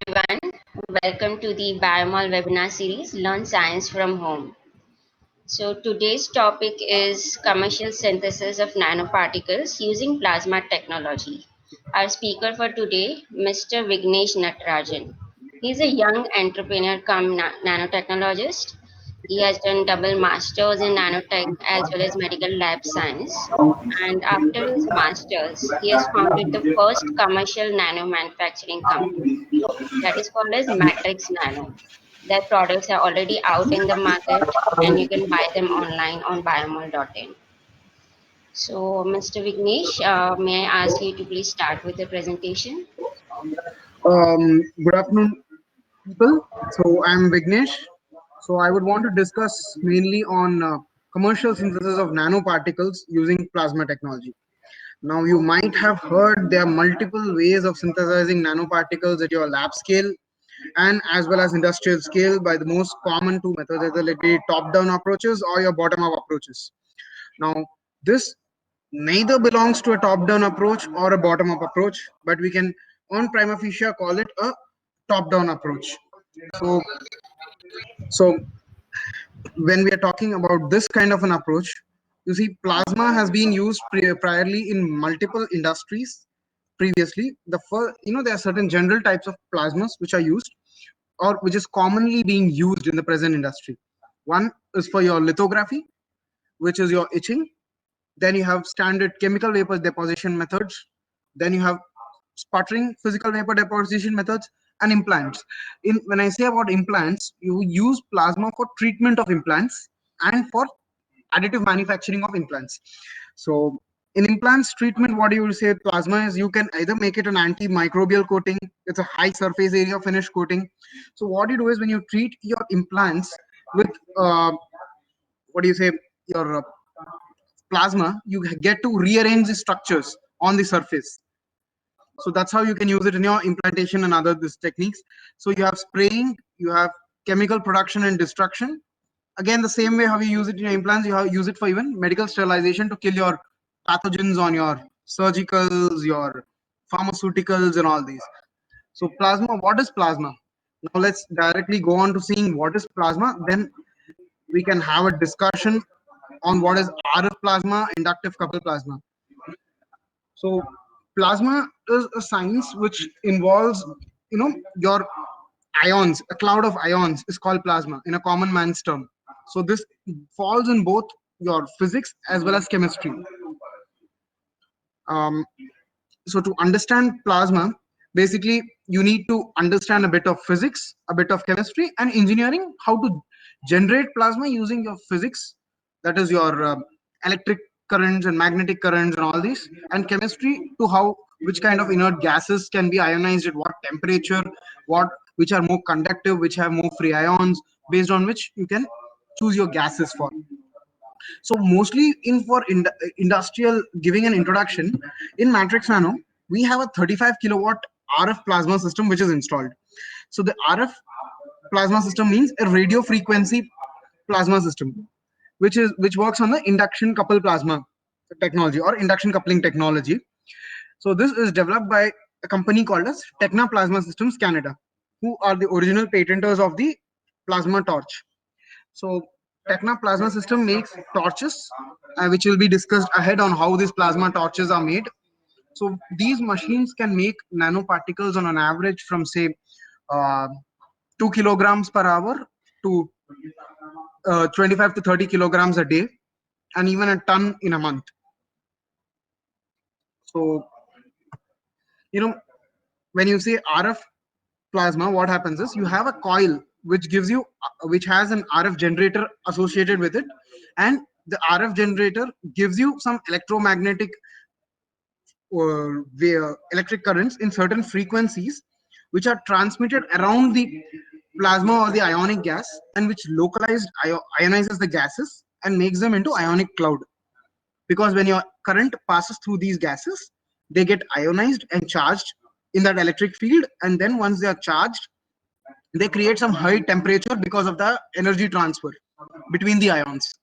everyone. Welcome to the Biomol webinar series Learn Science from Home. So, today's topic is commercial synthesis of nanoparticles using plasma technology. Our speaker for today, Mr. Vignesh Natarajan. He's a young entrepreneur come nanotechnologist. He has done double masters in nanotech as well as medical lab science. And after his masters, he has founded the first commercial nano manufacturing company that is called as Matrix Nano. Their products are already out in the market and you can buy them online on biomol.in. So, Mr. Vignesh, may I ask you to please start with the presentation? Good afternoon, people. So I'm Vignesh. So I would want to discuss mainly on commercial synthesis of nanoparticles using plasma technology. Now, you might have heard there are multiple ways of synthesizing nanoparticles at your lab scale and as well as industrial scale. By the most common two methods, either let be top-down approaches or your bottom-up approaches. Now, this neither belongs to a top-down approach or a bottom-up approach, but we can on prima facie call it a top-down approach. So, so when we are talking about this kind of an approach, you see, plasma has been used priorly in multiple industries previously. The first, there are certain general types of plasmas which are used or which is commonly being used in the present industry. One is for your lithography, which is your etching. Then you have standard chemical vapor deposition methods. Then you have sputtering physical vapor deposition methods and implants. When I say about implants, you use plasma for treatment of implants and for additive manufacturing of implants. So in implants treatment, what you will say plasma is you can either make it an antimicrobial coating, it's a high surface area finish coating. So what you do is when you treat your implants with what do you say your plasma, you get to rearrange the structures on the surface. So that's how you can use it in your implantation and other these techniques. So you have spraying, you have chemical production and destruction. Again, the same way how you use it in your implants, you have use it for even medical sterilization to kill your pathogens on your surgicals, your pharmaceuticals, and all these. So plasma, what is plasma? Now let's directly go on to seeing what is plasma. Then we can have a discussion on what is RF plasma, inductive coupled plasma. So plasma is a science which involves, your ions. A cloud of ions is called plasma in a common man's term. So this falls in both your physics as well as chemistry. Um, so to understand plasma, basically you need to understand a bit of physics, a bit of chemistry and engineering, how to generate plasma using your physics, that is your electric currents and magnetic currents and all these, and chemistry to how which kind of inert gases can be ionized at what temperature, what which are more conductive, which have more free ions, based on which you can choose your gases for. So mostly in for industrial, giving an introduction, in Matrix Nano, we have a 35 kilowatt RF plasma system which is installed. So the RF plasma system means a radio frequency plasma system, which works on the induction coupled plasma technology or induction coupling technology. So this is developed by a company called as Techna Plasma Systems Canada, who are the original patenters of the plasma torch. So Techna Plasma System makes torches, which will be discussed ahead on how these plasma torches are made. So these machines can make nanoparticles on an average from say uh, 2 kilograms per hour to 25 to 30 kilograms a day, and even a ton in a month. So when you say RF plasma, what happens is you have a coil which gives you which has an RF generator associated with it, and the RF generator gives you some electromagnetic electric currents in certain frequencies which are transmitted around the plasma or the ionic gas, and which localized ionizes the gases and makes them into ionic cloud. Because when your current passes through these gases, they get ionized and charged in that electric field, and then once they are charged, they create some high temperature because of the energy transfer between the ions.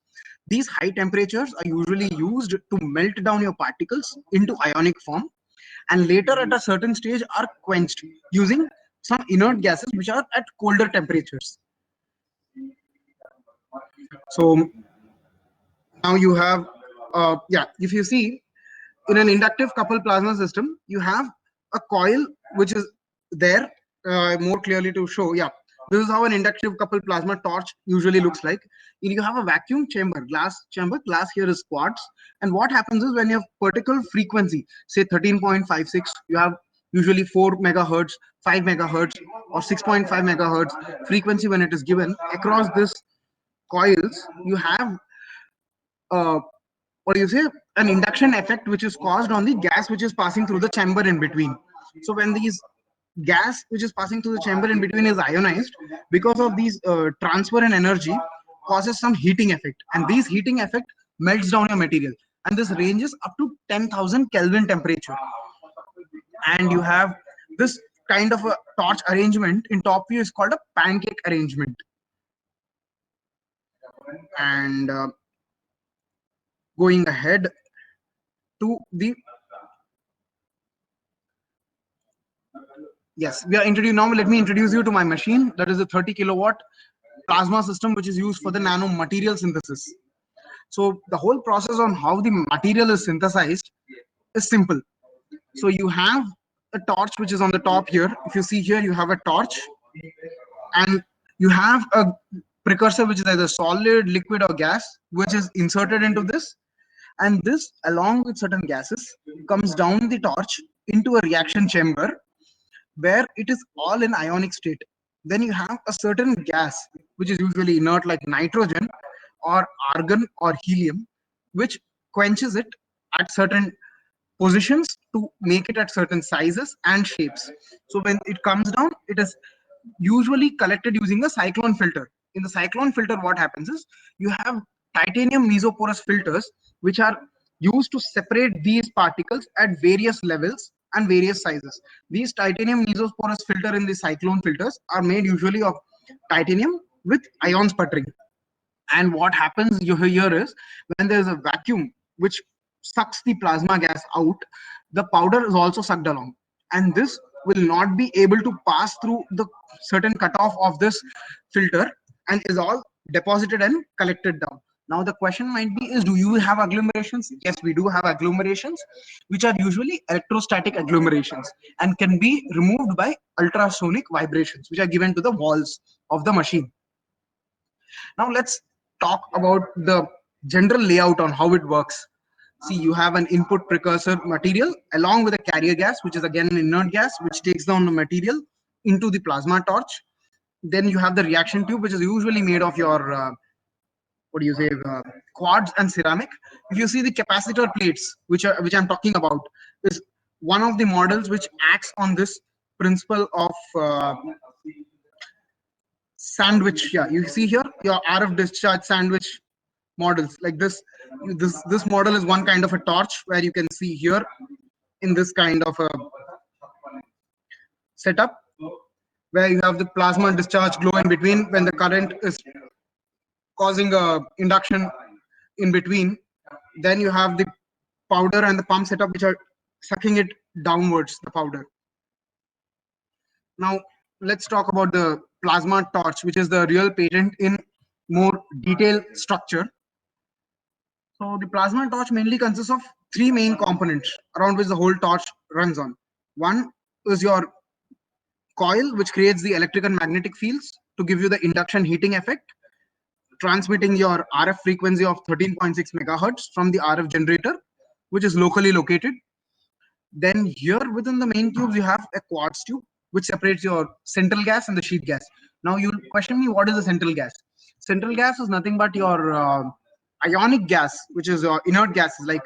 These high temperatures are usually used to melt down your particles into ionic form, and later at a certain stage are quenched using some inert gases which are at colder temperatures. So now you have, yeah, if you see in an inductive coupled plasma system, you have a coil which is there, more clearly to show. Yeah, this is how an inductive coupled plasma torch usually looks like. You have a vacuum chamber, glass chamber. Glass here is quartz. And what happens is when you have particle frequency, say 13.56, you have usually 4 megahertz, 5 megahertz, or 6.5 megahertz frequency. When it is given across this coils, you have uh, what do you say, an induction effect which is caused on the gas which is passing through the chamber in between. So when these gas which is passing through the chamber in between is ionized, because of these transfer in energy causes some heating effect, and these heating effect melts down your material, and this ranges up to 10,000 Kelvin temperature. And you have this kind of a torch arrangement in top view is called a pancake arrangement. And going ahead to the, yes, we are introduced now. Let me introduce you to my machine. That is a 30 kilowatt plasma system, which is used for the nano material synthesis. So the whole process on how the material is synthesized is simple. So you have a torch which is on the top here. If you see here, you have a torch, and you have a precursor which is either solid, liquid, or gas, which is inserted into this. And this, along with certain gases, comes down the torch into a reaction chamber where it is all in ionic state. Then you have a certain gas, which is usually inert like nitrogen or argon or helium, which quenches it at certain positions to make it at certain sizes and shapes. So when it comes down, it is usually collected using a cyclone filter. In the cyclone filter, what happens is you have titanium mesoporous filters, which are used to separate these particles at various levels and various sizes. These titanium mesoporous filter in the cyclone filters are made usually of titanium with ion sputtering. And what happens here is when there is a vacuum which sucks the plasma gas out, the powder is also sucked along. And this will not be able to pass through the certain cutoff of this filter and is all deposited and collected down. Now the question might be is, do you have agglomerations? Yes, we do have agglomerations, which are usually electrostatic agglomerations and can be removed by ultrasonic vibrations, which are given to the walls of the machine. Now let's talk about the general layout on how it works. See, you have an input precursor material along with a carrier gas, which is again an inert gas, which takes down the material into the plasma torch. Then you have the reaction tube, which is usually made of your, what do you say, quartz and ceramic. If you see the capacitor plates, which I'm talking about, is one of the models which acts on this principle of sandwich. Yeah, you see here your RF discharge sandwich models like this. This model is one kind of a torch where you can see here in this kind of a setup where you have the plasma discharge glow in between when the current is causing a induction in between. Then you have the powder and the pump setup which are sucking it downwards, the powder. Now let's talk about the plasma torch, which is the real patent in more detailed structure. So the plasma torch mainly consists of three main components around which the whole torch runs on. One is your coil, which creates the electric and magnetic fields to give you the induction heating effect, transmitting your RF frequency of 13.6 megahertz from the RF generator, which is locally located. Then here within the main tubes, you have a quartz tube, which separates your central gas and the sheath gas. Now you'll question me, what is the central gas? Central gas is nothing but your ionic gas, which is your inert gases like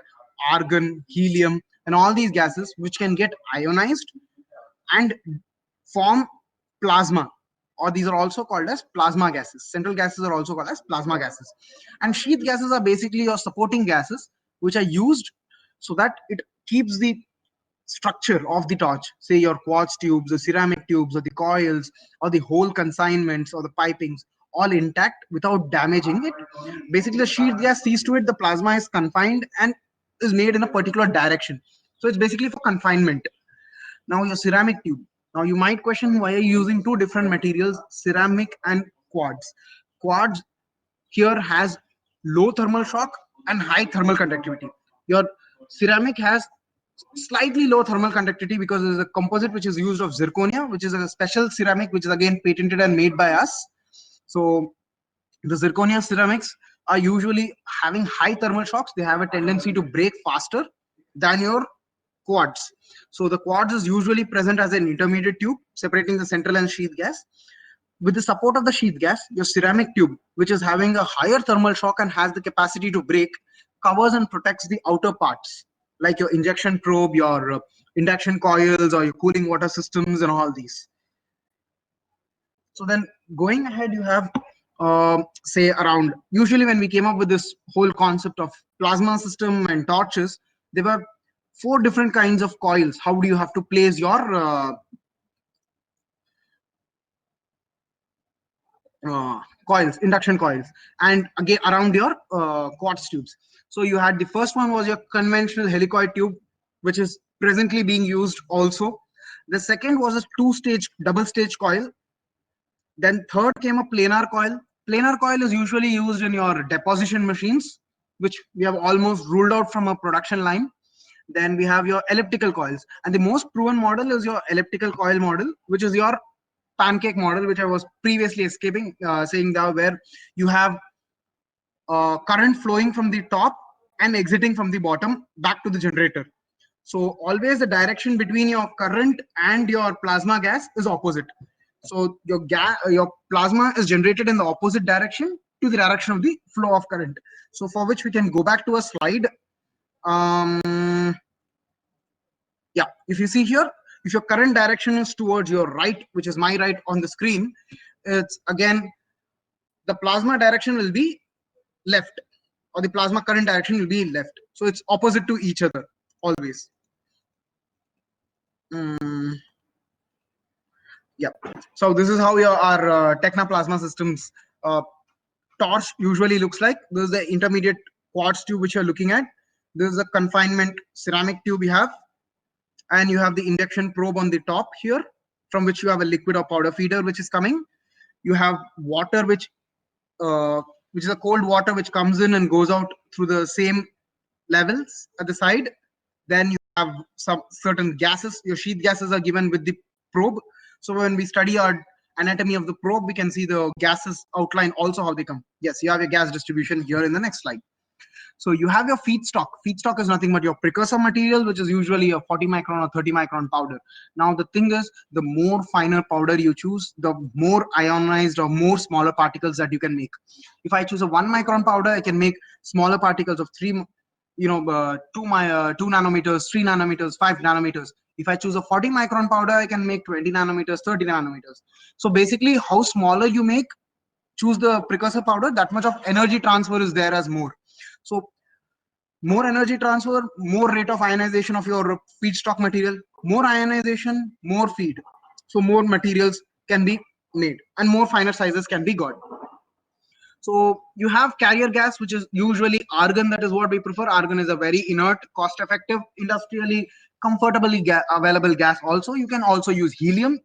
argon, helium, and all these gases, which can get ionized and form plasma, or these are also called as plasma gases. Central gases are also called as plasma gases. And sheath gases are basically your supporting gases, which are used so that it keeps the structure of the torch, say your quartz tubes, the ceramic tubes, or the coils, or the whole consignments, or the pipings, all intact without damaging it. Basically, the sheath gas sees to it the plasma is confined and is made in a particular direction. So it's basically for confinement. Now, your ceramic tube. Now you might question, why are you using two different materials, ceramic and quartz? Quartz here has low thermal shock and high thermal conductivity. Your ceramic has slightly low thermal conductivity because it is a composite which is used of zirconia, which is a special ceramic which is again patented and made by us. So the zirconia ceramics are usually having high thermal shocks. They have a tendency to break faster than your quartz. So the quartz is usually present as an intermediate tube separating the central and sheath gas. With the support of the sheath gas, your ceramic tube, which is having a higher thermal shock and has the capacity to break, covers and protects the outer parts, like your injection probe, your induction coils, or your cooling water systems, and all these. So then going ahead, you have say around, usually when we came up with this whole concept of plasma system and torches, there were four different kinds of coils. How do you have to place your coils, induction coils, and again around your quartz tubes. So you had the first one was your conventional helicoid tube, which is presently being used also. The second was a two-stage double stage coil. Then third came a planar coil. Planar coil is usually used in your deposition machines, which we have almost ruled out from a production line. Then we have your elliptical coils, and the most proven model is your elliptical coil model, which is your pancake model, which I was previously escaping saying that, where you have current flowing from the top and exiting from the bottom back to the generator. So always the direction between your current and your plasma gas is opposite. So your plasma is generated in the opposite direction to the direction of the flow of current. So for which we can go back to a slide. Um, yeah, if you see here, if your current direction is towards your right, which is my right on the screen, it's again the plasma direction will be left, or the plasma current direction will be left. So it's opposite to each other always. Mm, yeah. So this is how our Technoplasma systems uh, torch usually looks like. This is the intermediate quartz tube which you're looking at. This is a confinement ceramic tube you have, and you have the induction probe on the top here, from which you have a liquid or powder feeder which is coming. You have water uh, which is a cold water which comes in and goes out through the same levels at the side. Then you have some certain gases. Your sheath gases are given with the probe. So when we study our anatomy of the probe, we can see the gases outline also how they come. Yes, you have your gas distribution here in the next slide. So you have your feedstock. Feedstock is nothing but your precursor material, which is usually a 40 micron or 30 micron powder. Now the thing is, the more finer powder you choose, the more ionized or more smaller particles that you can make. If I choose a 1 micron powder, I can make smaller particles of 2 nanometers, 3 nanometers, 5 nanometers. If I choose a 40 micron powder, I can make 20 nanometers, 30 nanometers. So basically, how smaller you make, choose the precursor powder, that much of energy transfer is there as more. So more energy transfer, more rate of ionization of your feedstock material, more ionization, more feed. So more materials can be made and more finer sizes can be got. So you have carrier gas, which is usually argon. That is what we prefer. Argon is a very inert, cost effective, industrially comfortably available gas. Also, you can also use helium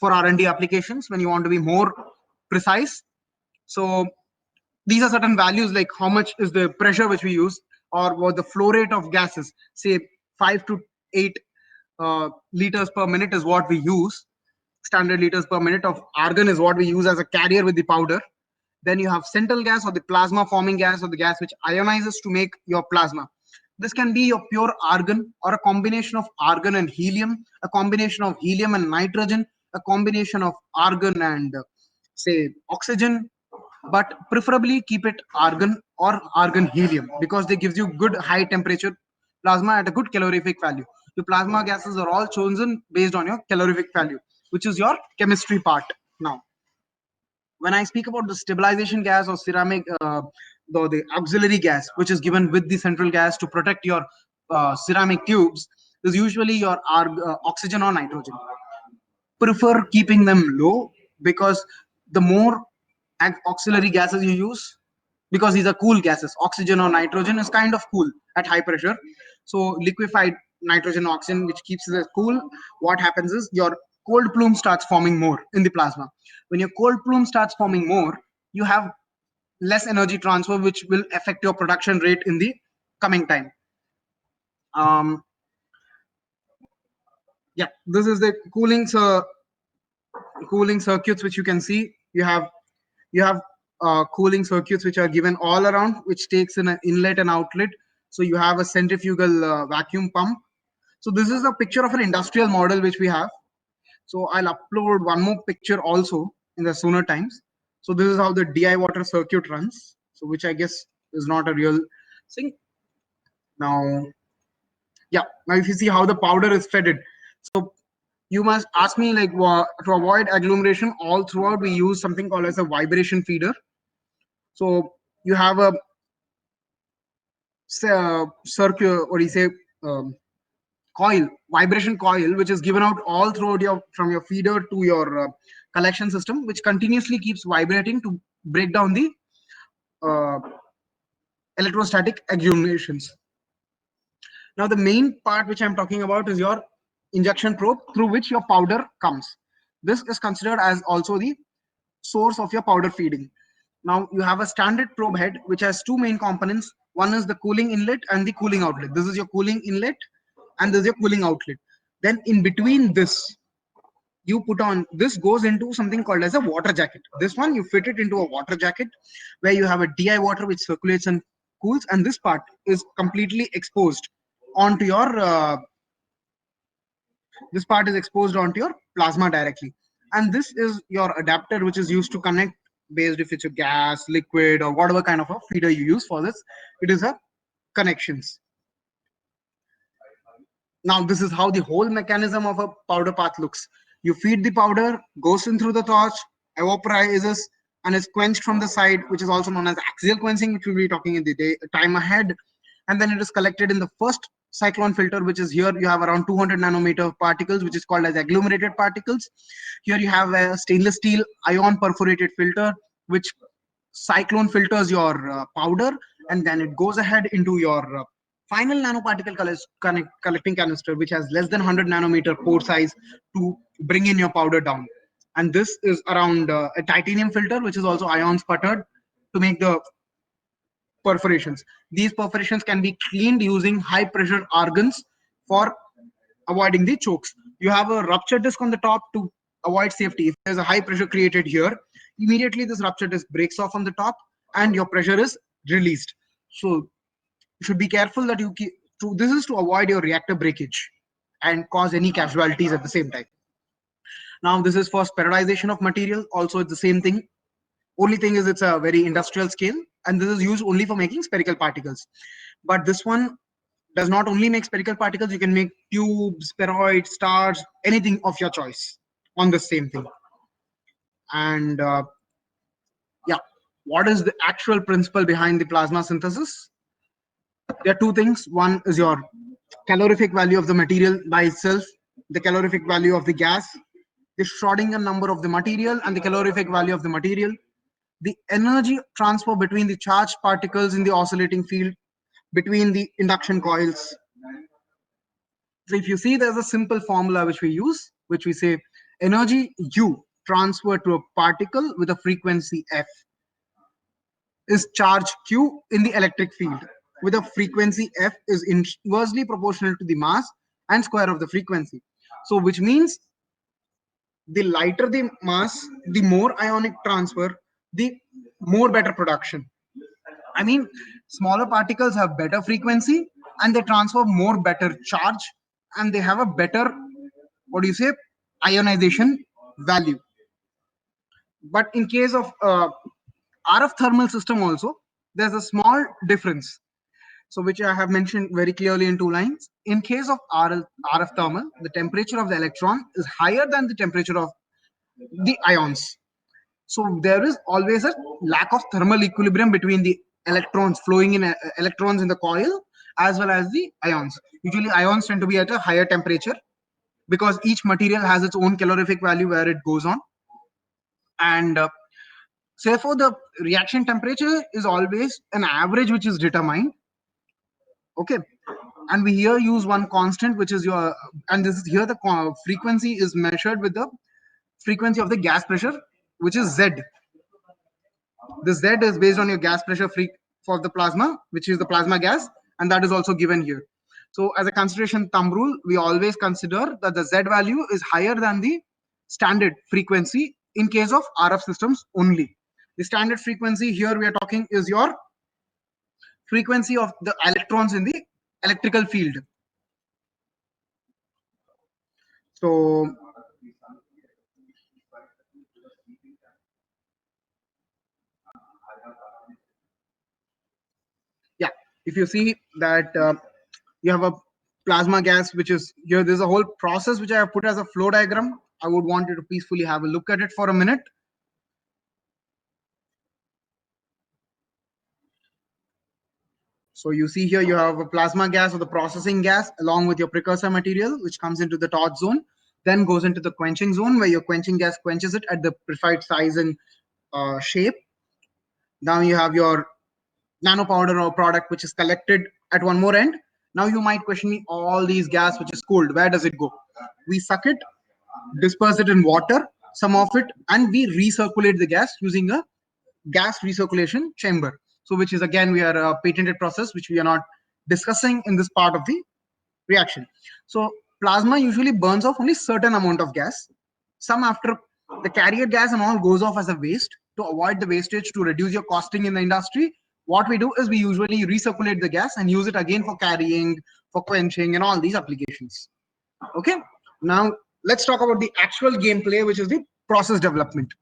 for R&D applications when you want to be more precise. So these are certain values, like how much is the pressure which we use, or what the flow rate of gases, say 5 to 8 liters per minute is what we use. Standard liters per minute of argon is what we use as a carrier with the powder. Then you have central gas, or the plasma forming gas, or the gas which ionizes to make your plasma. This can be your pure argon, or a combination of argon and helium, a combination of helium and nitrogen, a combination of argon and say oxygen, but preferably keep it argon or argon helium, because they gives you good high temperature plasma at a good calorific value. The plasma gases are all chosen based on your calorific value, which is your chemistry part. Now when I speak about the stabilization gas or ceramic, the auxiliary gas, which is given with the central gas to protect your ceramic tubes, is usually your oxygen or nitrogen. Prefer keeping them low, because the more auxiliary gases you use, because these are cool gases, oxygen or nitrogen is kind of cool at high pressure. So liquefied nitrogen, oxygen, which keeps it cool. What happens is your cold plume starts forming more in the plasma. When your cold plume starts forming more, you have less energy transfer, which will affect your production rate in the coming time. Um, yeah, this is the cooling circuits which you can see. You have cooling circuits which are given all around, which takes in an inlet and outlet. So you have a centrifugal vacuum pump. So this is a picture of an industrial model which we have. So I'll upload one more picture also in the sooner times. So this is how the DI water circuit runs. So which I guess is not a real thing. Now, yeah. Now if you see how the powder is fed in. So you must ask me like to avoid agglomeration all throughout we use something called as a vibration feeder. So you have a circular, what do you say, um, coil, vibration coil, which is given out all throughout your from your feeder to your collection system, which continuously keeps vibrating to break down the uh, electrostatic accumulations. Now the main part which I'm talking about is your injection probe through which your powder comes. This is considered as also the source of your powder feeding. Now you have a standard probe head which has two main components. One is the cooling inlet and the cooling outlet. This is your cooling inlet and this is your cooling outlet. Then in between this, you put on, this goes into something called as a water jacket. This one you fit it into a water jacket where you have a DI water which circulates and cools, and this part is completely exposed onto your this part is exposed onto your plasma directly. And this is your adapter which is used to connect, based if it's a gas, liquid, or whatever kind of a feeder you use for this. It is a connections. Now this is how the whole mechanism of a powder path looks. You feed the powder, goes in through the torch, evaporizes, and is quenched from the side, which is also known as axial quenching, which we'll be talking in the time ahead. And then it is collected in the first cyclone filter, which is here. You have around 200 nanometer particles, which is called as agglomerated particles. Here you have a stainless steel ion perforated filter, which cyclone filters your powder, and then it goes ahead into your final nanoparticle collecting canister, which has less than 100 nanometer pore size to bring in your powder down. And this is around a titanium filter, which is also ion sputtered to make the perforations. These perforations can be cleaned using high pressure argons for avoiding the chokes. You have a rupture disc on the top to avoid safety. If there's a high pressure created here, immediately this rupture disc breaks off on the top and your pressure is released. So you should be careful that you keep. This is to avoid your reactor breakage and cause any casualties at the same time. Now this is for spheroidization of material. Also, it's the same thing. Only thing is it's a very industrial scale, and this is used only for making spherical particles. But this one does not only make spherical particles, you can make tubes, spheroids, stars, anything of your choice on the same thing. And yeah, what is the actual principle behind the plasma synthesis? There are two things. One is your calorific value of the material by itself, the calorific value of the gas, the Schrodinger number of the material, and the calorific value of the material, the energy transfer between the charged particles in the oscillating field between the induction coils. So if you see, there's a simple formula which we use, which we say energy U transferred to a particle with a frequency F is charge Q in the electric field with a frequency F is inversely proportional to the mass and square of the frequency. So which means the lighter the mass, the more ionic transfer, the more better production. I mean, smaller particles have better frequency and they transfer more better charge and they have a better, what do you say, ionization value. But in case of RF thermal system also, there's a small difference. So which I have mentioned very clearly in two lines. In case of RF thermal, the temperature of the electron is higher than the temperature of the ions. So there is always a lack of thermal equilibrium between the electrons flowing in electrons in the coil as well as the ions. Usually ions tend to be at a higher temperature because each material has its own calorific value where it goes on. And so therefore the reaction temperature is always an average which is determined. Okay. and we here use one constant, which is your, and this is here the frequency is measured with the frequency of the gas pressure, which is Z. This Z is based on your gas pressure free for the plasma, which is the plasma gas, and that is also given here. So as a consideration thumb rule, we always consider that the Z value is higher than the standard frequency in case of RF systems only. The standard frequency here we are talking is your frequency of the electrons in the electrical field. So yeah, if you see that you have a plasma gas, which is here, there's a whole process which I have put as a flow diagram. I would want you to peacefully have a look at it for a minute. So you see here you have a plasma gas or the processing gas along with your precursor material, which comes into the torch zone, then goes into the quenching zone where your quenching gas quenches it at the preferred size and shape. Now you have your nanopowder or product which is collected at one more end. Now you might question me, all these gas which is cooled, where does it go? We suck it, disperse it in water, some of it, and we recirculate the gas using a gas recirculation chamber. So which is again we are a patented process which we are not discussing in this part of the reaction. So plasma usually burns off only certain amount of gas. Some after the carrier gas and all goes off as a waste. To avoid the wastage, to reduce your costing in the industry, what we do is we usually recirculate the gas and use it again for carrying, for quenching and all these applications. Okay, now let's talk about the actual gameplay, which is the process development.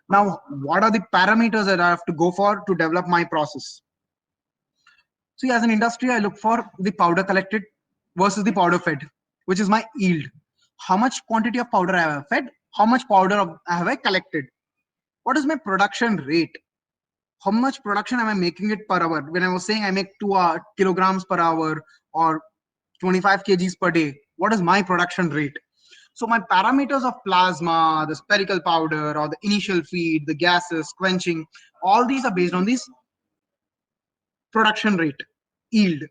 Now what are the parameters that I have to go for to develop my process? See, as an industry, I look for the powder collected versus the powder fed, which is my yield. How much quantity of powder I have fed, how much powder have I collected, what is my production rate, how much production am I making it per hour. When I was saying I make 2 kilograms per hour or 25 kgs per day, what is my production rate? So my parameters of plasma, the spherical powder or the initial feed, the gases, quenching, all these are based on this production rate, yield.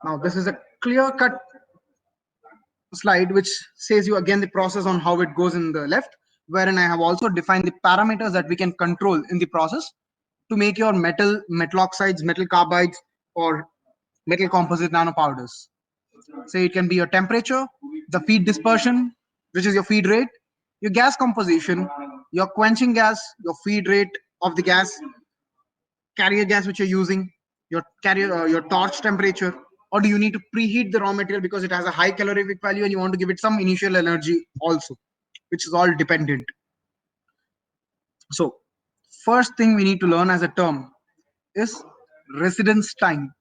Now this is a clear cut slide which says you again the process on how it goes in the left, wherein I have also defined the parameters that we can control in the process to make your metal oxides, metal carbides, or metal composite nanopowders. Say it can be your temperature, the feed dispersion, which is your feed rate, your gas composition, your quenching gas, your feed rate of the gas, carrier gas which you're using, your carrier, your torch temperature, or do you need to preheat the raw material because it has a high calorific value and you want to give it some initial energy also, which is all dependent. So first thing we need to learn as a term is residence time.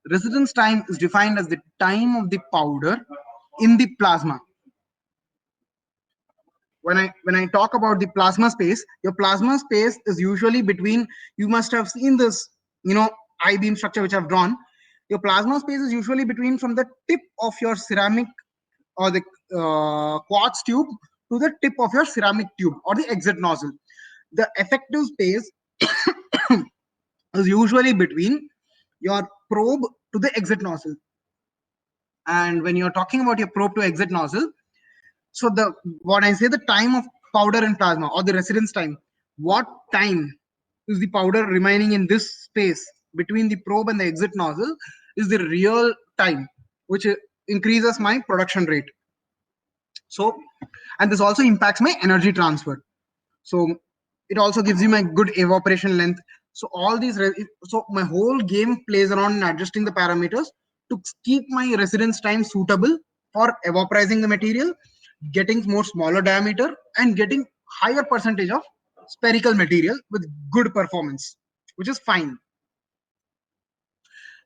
Residence time is defined as the time of the powder in the plasma. When I talk about the plasma space, your plasma space is usually between, you must have seen this, I-beam structure which I've drawn. Your plasma space is usually between from the tip of your ceramic or the quartz tube to the tip of your ceramic tube or the exit nozzle. The effective space is usually between your probe to the exit nozzle. And when you're talking about your probe to exit nozzle, so the what I say, the time of powder in plasma or the residence time, what time is the powder remaining in this space between the probe and the exit nozzle is the real time which increases my production rate. So, and this also impacts my energy transfer. So it also gives you my good evaporation length. So all these so my whole game plays around in adjusting the parameters to keep my residence time suitable for evaporizing the material, getting more smaller diameter and getting higher percentage of spherical material with good performance, which is fine.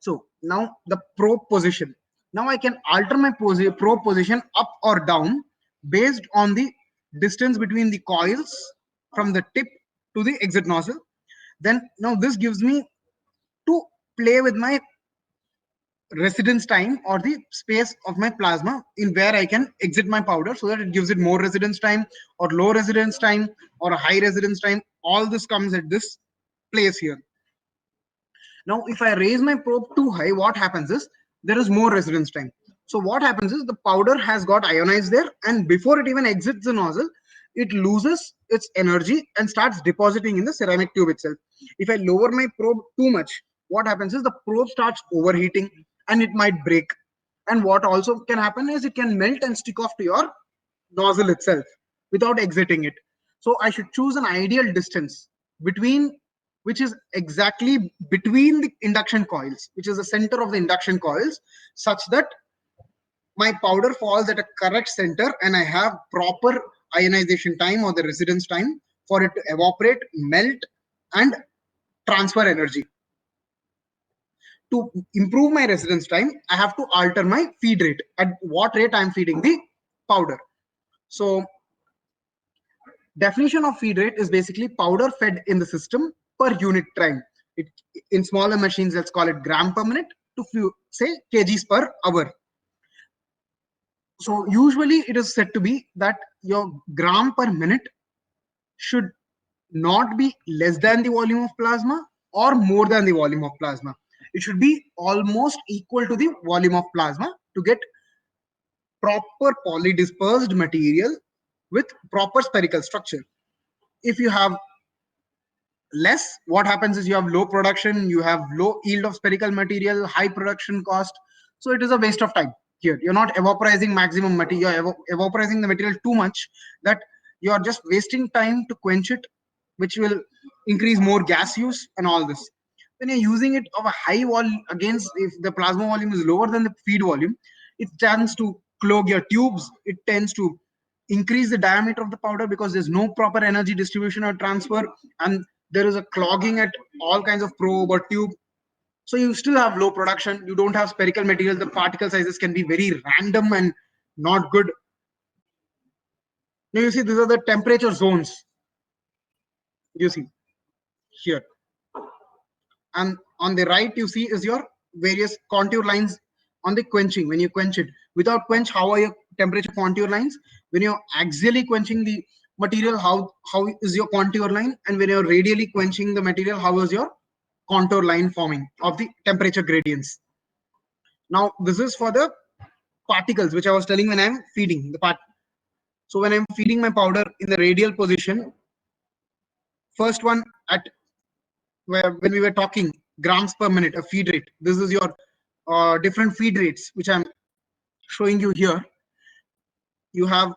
So now the probe position. Now I can alter my probe position up or down based on the distance between the coils from the tip to the exit nozzle. Then now this gives me to play with my residence time or the space of my plasma in where I can exit my powder, so that it gives it more residence time or low residence time or a high residence time. All this comes at this place here. Now, if I raise my probe too high, what happens is there is more residence time. So what happens is the powder has got ionized there, and before it even exits the nozzle, it loses its energy and starts depositing in the ceramic tube itself. If I lower my probe too much, what happens is the probe starts overheating and it might break. And what also can happen is it can melt and stick off to your nozzle itself without exiting it. So I should choose an ideal distance between, which is exactly between the induction coils, which is the center of the induction coils, such that my powder falls at a correct center and I have proper ionization time or the residence time for it to evaporate, melt, and transfer energy. To improve my residence time, I have to alter my feed rate, at what rate I'm feeding the powder. So definition of feed rate is basically powder fed in the system per unit time. It, in smaller machines, let's call it gram per minute to say kgs per hour. So usually it is said to be that your gram per minute should not be less than the volume of plasma or more than the volume of plasma. It should be almost equal to the volume of plasma to get proper polydispersed material with proper spherical structure. If you have less, what happens is you have low production, you have low yield of spherical material, high production cost. So it is a waste of time here. You're not evaporizing maximum material, you're evaporizing the material too much that you are just wasting time to quench it, which will increase more gas use and all this. When you're using it of a high volume, against if the plasma volume is lower than the feed volume, it tends to clog your tubes, it tends to increase the diameter of the powder because there's no proper energy distribution or transfer, and there is a clogging at all kinds of probe or tube. So you still have low production, you don't have spherical material, the particle sizes can be very random and not good. Now you see these are the temperature zones, you see here, and on the right you see is your various contour lines on the quenching. When you quench it, without quench, how are your temperature contour lines? When you're axially quenching the material, how is your contour line? And when you're radially quenching the material, how is your contour line forming of the temperature gradients? Now this is for the particles which I was telling when I'm feeding the part. So when I'm feeding my powder in the radial position, first one at where when we were talking grams per minute, a feed rate. This is your different feed rates, which I'm showing you here. You have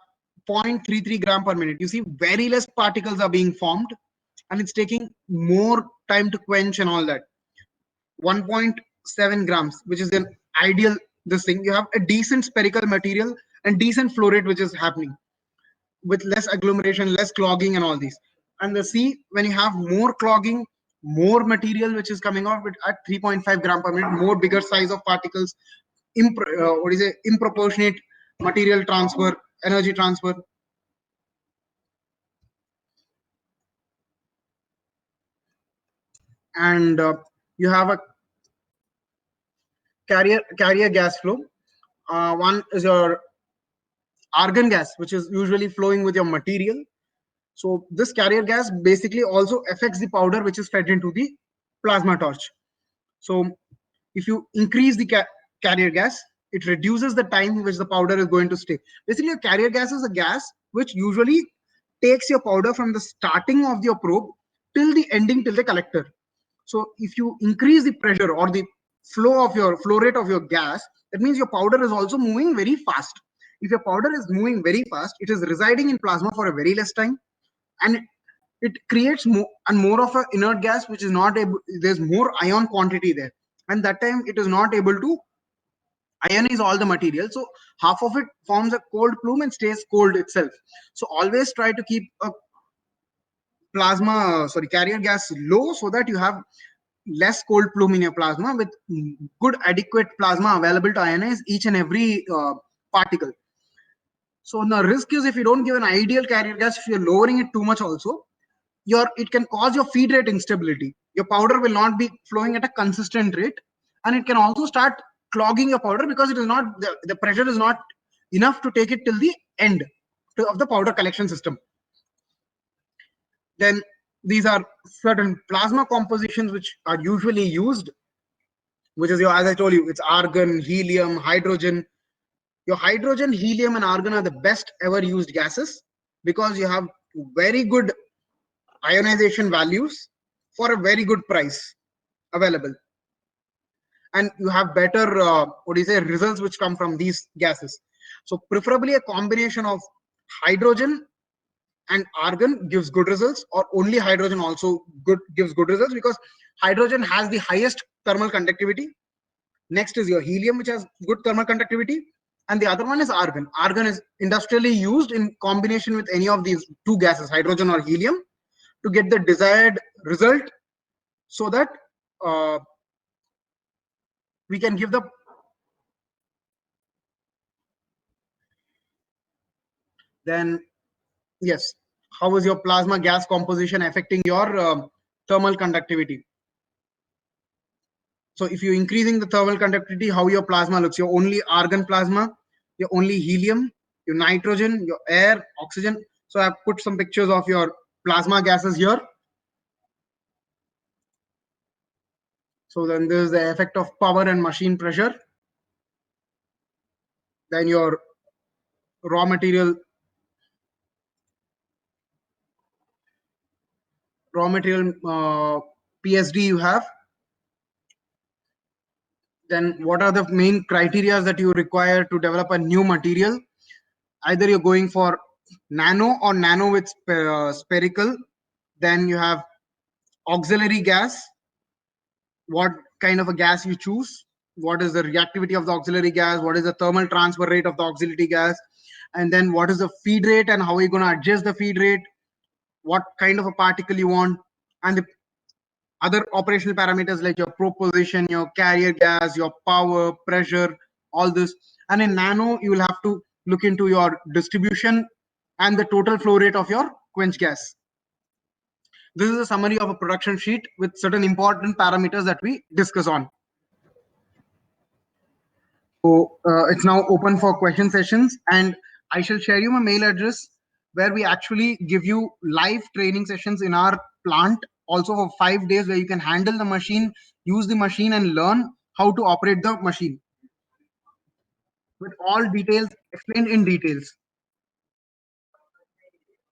0.33 gram per minute. You see very less particles are being formed and it's taking more time to quench and all that. 1.7 grams, which is an ideal this thing. You have a decent spherical material and decent flow rate, which is happening with less agglomeration, less clogging, and all these. And the C, when you have more clogging, more material which is coming out with at 3.5 gram per minute, more bigger size of particles, what is it, improportionate material transfer, energy transfer. And you have a carrier gas flow. One is your argon gas, which is usually flowing with your material. So this carrier gas basically also affects the powder which is fed into the plasma torch. So if you increase the carrier gas, it reduces the time which the powder is going to stay. Basically, a carrier gas is a gas which usually takes your powder from the starting of your probe till the ending, till the collector. So if you increase the pressure or the flow rate of your gas, that means your powder is also moving very fast. If your powder is moving very fast, it is residing in plasma for a very less time, and it creates more of a inert gas which is not able, there's more ion quantity there, and that time it is not able to ionize all the material, so half of it forms a cold plume and stays cold itself. So always try to keep a carrier gas low so that you have less cold plume in your plasma with good adequate plasma available to ionize each and every particle. So the risk is, if you don't give an ideal carrier gas, if you're lowering it too much also, it can cause your feed rate instability. Your powder will not be flowing at a consistent rate, and it can also start clogging your powder because it is not the pressure is not enough to take it till the end of the powder collection system. Then these are certain plasma compositions which are usually used, which is your, as I told you, it's argon, helium, hydrogen. Your hydrogen, helium, and argon are the best ever used gases because you have very good ionization values for a very good price available, and you have better what do you say results which come from these gases. So preferably a combination of hydrogen and argon gives good results, or only hydrogen also good gives good results, because hydrogen has the highest thermal conductivity. Next is your helium, which has good thermal conductivity, and the other one is argon. Argon is industrially used in combination with any of these two gases, hydrogen or helium, to get the desired result, so that uh, we can give the then yes. How is your plasma gas composition affecting your thermal conductivity? So if you're increasing the thermal conductivity, how your plasma looks, your only argon plasma, your only helium, your nitrogen, your air, oxygen. So I've put some pictures of your plasma gases here. So then there's the effect of power and machine pressure. Then your raw material, PSD you have. Then what are the main criteria that you require to develop a new material? Either you're going for nano or nano with spherical. Then you have auxiliary gas, what kind of a gas you choose, what is the reactivity of the auxiliary gas, what is the thermal transfer rate of the auxiliary gas, and then what is the feed rate and how are you going to adjust the feed rate, what kind of a particle you want, and the other operational parameters like your propulsion, your carrier gas, your power, pressure, all this. And in nano, you will have to look into your distribution and the total flow rate of your quench gas. This is a summary of a production sheet with certain important parameters that we discuss on. So it's now open for question sessions, and I shall share you my mail address where we actually give you live training sessions in our plant, also for 5 days, where you can handle the machine, use the machine, and learn how to operate the machine with all details explained in details.